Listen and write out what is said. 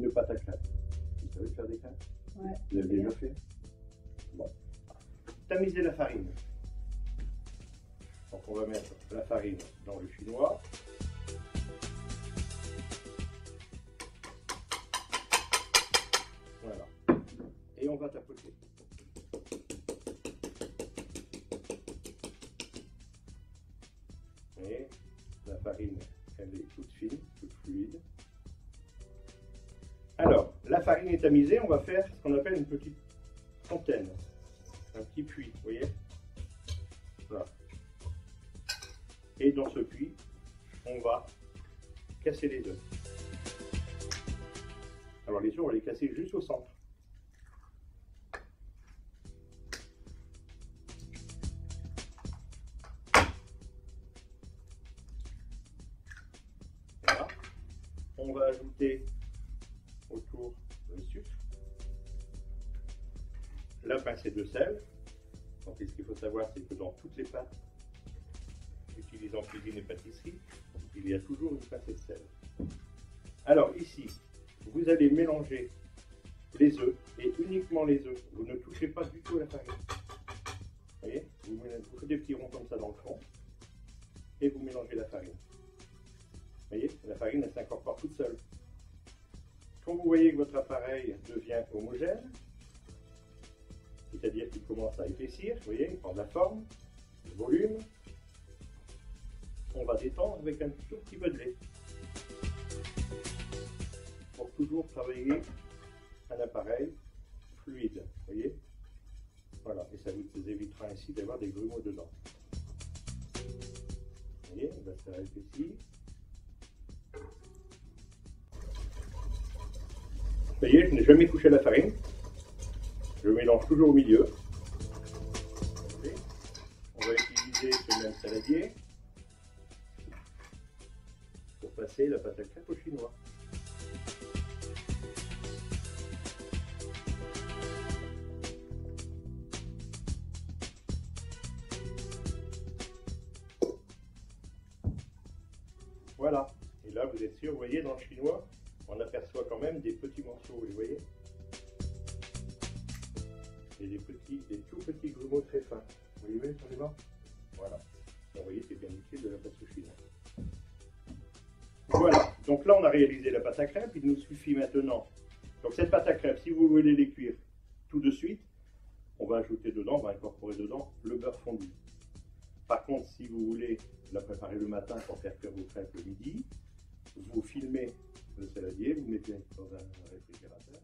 une pâte à crêpes. Vous savez faire des crêpes? Ouais. Vous avez déjà fait? Bon. Tamiser la farine. Donc on va mettre la farine dans le chinois. Voilà. Et on va tapoter. Et la farine, elle est toute fine, toute fluide. Alors, la farine est tamisée, on va faire ce qu'on appelle une petite fontaine, un petit puits, vous voyez? Voilà. Et dans ce puits, on va casser les œufs. Alors les œufs, on va les casser juste au centre. Voilà. On va ajouter autour le sucre, la pincée de sel. Donc ce qu'il faut savoir, c'est que dans toutes les pâtes utilisées en cuisine et pâtisserie, il y a toujours une pincée de sel. Alors ici, vous allez mélanger les œufs et uniquement les œufs. Vous ne touchez pas du tout à la farine. Vous voyez, vous faites des petits ronds comme ça dans le fond et vous mélangez la farine. Vous voyez, la farine, elle s'incorpore toute seule. Quand vous voyez que votre appareil devient homogène, c'est-à-dire qu'il commence à épaissir, vous voyez, il prend de la forme, du volume, on va détendre avec un tout petit peu de lait. Pour toujours travailler un appareil fluide, vous voyez. Voilà, et ça vous évitera ainsi d'avoir des grumeaux dedans. Vous voyez, on va se faire épaissir. Vous voyez, je n'ai jamais touché la farine. Je mélange toujours au milieu. Okay. On va utiliser ce même saladier pour passer la pâte à crêpes au chinois. Voilà. Et là, vous êtes sûr, vous voyez, dans le chinois, on aperçoit quand même des petits morceaux, vous les voyez? Et des tout petits grumeaux très fins. Vous voyez sur les bords? Voilà. Vous voyez, c'est bien utile de la pâte au chinois. Voilà. Donc là, on a réalisé la pâte à crêpes. Il nous suffit maintenant. Donc cette pâte à crêpes, si vous voulez les cuire tout de suite, on va ajouter dedans, on va incorporer dedans le beurre fondu. Par contre, si vous voulez la préparer le matin pour faire cuire vos crêpes le midi, vous filmez le saladier, vous mettez dans un réfrigérateur.